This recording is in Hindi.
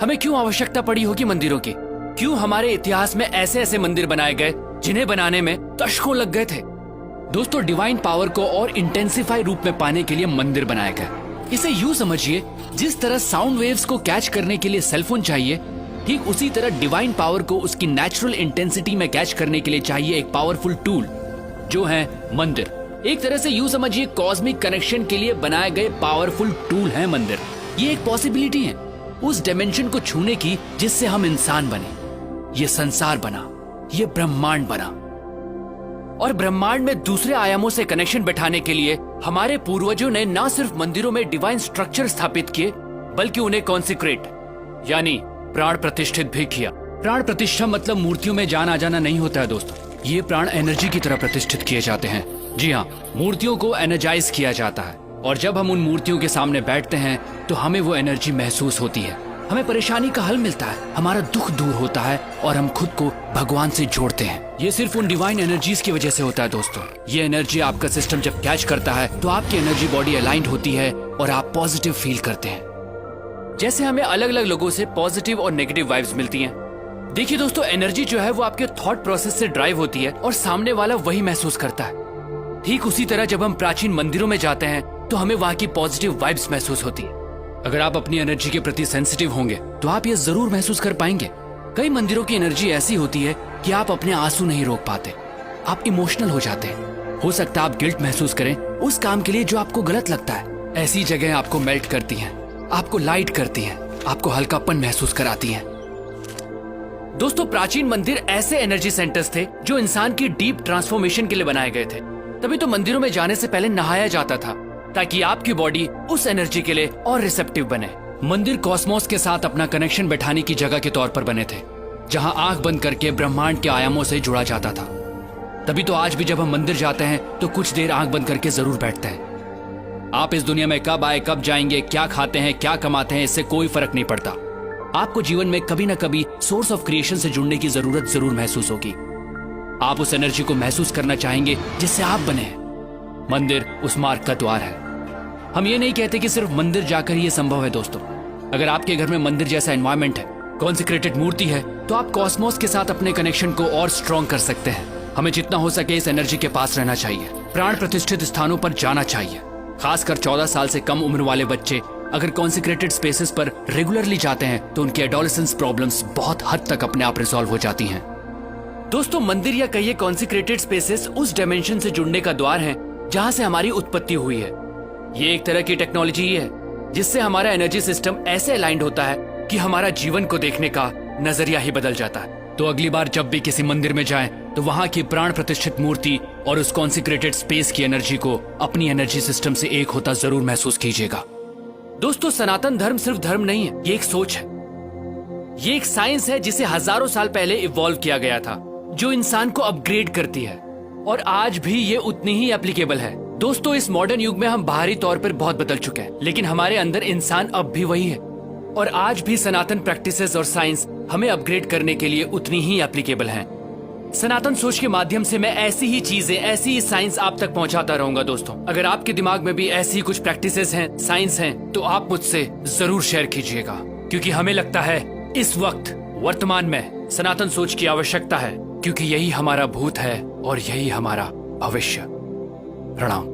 हमें क्यों आवश्यकता पड़ी होगी मंदिरों की? क्यों हमारे इतिहास में ऐसे ऐसे मंदिर बनाए गए जिन्हें बनाने में दशकों लग गए थे? दोस्तों, डिवाइन पावर को और इंटेंसिफाई रूप में पाने के लिए मंदिर बनाए गए। इसे यूं समझिए, जिस तरह साउंड वेव्स को कैच करने के लिए सेलफोन चाहिए, ठीक उसी तरह डिवाइन पावर को उसकी नेचुरल इंटेंसिटी में कैच करने के लिए चाहिए एक पावरफुल टूल, जो है मंदिर। एक तरह से यूं समझिए, कॉस्मिक कनेक्शन के लिए बनाए गए पावरफुल टूल है मंदिर। ये एक पॉसिबिलिटी है उस डायमेंशन को छूने की जिससे हम इंसान बने, ये संसार बना, ये ब्रह्मांड बना। और ब्रह्मांड में दूसरे आयामों से कनेक्शन बैठाने के लिए हमारे पूर्वजों ने न सिर्फ मंदिरों में डिवाइन स्ट्रक्चर स्थापित किए, बल्कि उन्हें कॉन्सिक्रेट यानी प्राण प्रतिष्ठित भी किया। प्राण प्रतिष्ठा मतलब मूर्तियों में जान आ जाना नहीं होता है दोस्तों, ये प्राण एनर्जी की तरह प्रतिष्ठित किए जाते हैं। जी हाँ, मूर्तियों को एनर्जाइज किया जाता है, और जब हम उन मूर्तियों के सामने बैठते हैं तो हमें वो एनर्जी महसूस होती है, हमें परेशानी का हल मिलता है, हमारा दुख दूर होता है और हम खुद को भगवान से जोड़ते हैं। ये सिर्फ उन डिवाइन एनर्जीज की वजह से होता है दोस्तों। ये एनर्जी आपका सिस्टम जब कैच करता है तो आपकी एनर्जी बॉडी अलाइंड होती है और आप पॉजिटिव फील करते हैं। जैसे हमें अलग अलग लोगों से पॉजिटिव और नेगेटिव वाइब्स मिलती हैं। देखिए दोस्तों, एनर्जी जो है वो आपके थॉट प्रोसेस से ड्राइव होती है और सामने वाला वही महसूस करता है। ठीक उसी तरह जब हम प्राचीन मंदिरों में जाते हैं तो हमें वहाँ की पॉजिटिव वाइब्स महसूस होती है। अगर आप अपनी एनर्जी के प्रति सेंसिटिव होंगे तो आप ये जरूर महसूस कर पाएंगे। कई मंदिरों की एनर्जी ऐसी होती है कि आप अपने आंसू नहीं रोक पाते, आप इमोशनल हो जाते हैं। हो सकता है आप गिल्ट महसूस करें उस काम के लिए जो आपको गलत लगता है। ऐसी जगह आपको मेल्ट करती हैं, आपको लाइट करती हैं, आपको हल्कापन महसूस कराती हैं। दोस्तों, प्राचीन मंदिर ऐसे एनर्जी सेंटर्स थे जो इंसान की डीप ट्रांसफॉर्मेशन के लिए बनाए गए थे। तभी तो मंदिरों में जाने से पहले नहाया जाता था, ताकि आपकी बॉडी उस एनर्जी के लिए और रिसेप्टिव बने। मंदिर कॉस्मोस के साथ अपना कनेक्शन बैठाने की जगह के तौर पर बने थे, जहां आंख बंद करके ब्रह्मांड के आयामों से जुड़ा जाता था। तभी तो आज भी जब हम मंदिर जाते हैं तो कुछ देर आंख बंद करके जरूर बैठते हैं। आप इस दुनिया में कब आए, कब जाएंगे, क्या खाते हैं, क्या कमाते हैं, इससे कोई फर्क नहीं पड़ता। आपको जीवन में कभी ना कभी सोर्स ऑफ क्रिएशन से जुड़ने की जरूरत जरूर महसूस होगी। आप उस एनर्जी को महसूस करना चाहेंगे जिससे आप बने। मंदिर उस मार्ग का द्वार है। हम ये नहीं कहते कि सिर्फ मंदिर जाकर ही ये संभव है दोस्तों। अगर आपके घर में मंदिर जैसा एनवायरनमेंट है, कॉन्सिक्रेटेड मूर्ति है, तो आप कॉस्मोस के साथ अपने कनेक्शन को और स्ट्रॉन्ग कर सकते हैं। हमें जितना हो सके इस एनर्जी के पास रहना चाहिए, प्राण प्रतिष्ठित स्थानों पर जाना चाहिए। खासकर 14 साल से कम उम्र वाले बच्चे अगर कॉन्सिक्रेटेड स्पेसेस पर रेगुलरली जाते हैं तो उनकी एडोलेसेंस प्रॉब्लम्स बहुत हद तक अपने आप रिजॉल्व हो जाती हैं। दोस्तों, मंदिर या कहिए कॉन्सिक्रेटेड स्पेसेस उस डायमेंशन से जुड़ने का द्वार है जहां से हमारी उत्पत्ति हुई है। ये एक तरह की टेक्नोलॉजी है जिससे हमारा एनर्जी सिस्टम ऐसे अलाइंड होता है कि हमारा जीवन को देखने का नजरिया ही बदल जाता है। तो अगली बार जब भी किसी मंदिर में जाएं तो वहां की प्राण प्रतिष्ठित मूर्ति और उस कॉन्सिक्रेटेड स्पेस की एनर्जी को अपनी एनर्जी सिस्टम से एक होता जरूर महसूस कीजिएगा। दोस्तों, सनातन धर्म सिर्फ धर्म नहीं है, ये एक सोच है, ये एक साइंस है जिसे हजारों साल पहले इवॉल्व किया गया था, जो इंसान को अपग्रेड करती है और आज भी ये उतनी ही एप्लीकेबल है। दोस्तों, इस मॉडर्न युग में हम बाहरी तौर पर बहुत बदल चुके हैं, लेकिन हमारे अंदर इंसान अब भी वही है और आज भी सनातन प्रैक्टिसेस और साइंस हमें अपग्रेड करने के लिए उतनी ही एप्लीकेबल हैं। सनातन सोच के माध्यम से मैं ऐसी ही चीजें, ऐसी ही साइंस आप तक पहुंचाता रहूंगा। दोस्तों, अगर आपके दिमाग में भी ऐसी ही कुछ प्रैक्टिसेस हैं, साइंस हैं, तो आप मुझसे जरूर शेयर कीजिएगा, क्योंकि हमें लगता है इस वक्त वर्तमान में सनातन सोच की आवश्यकता है, क्योंकि यही हमारा भूत है और यही हमारा भविष्य। प्रणाम।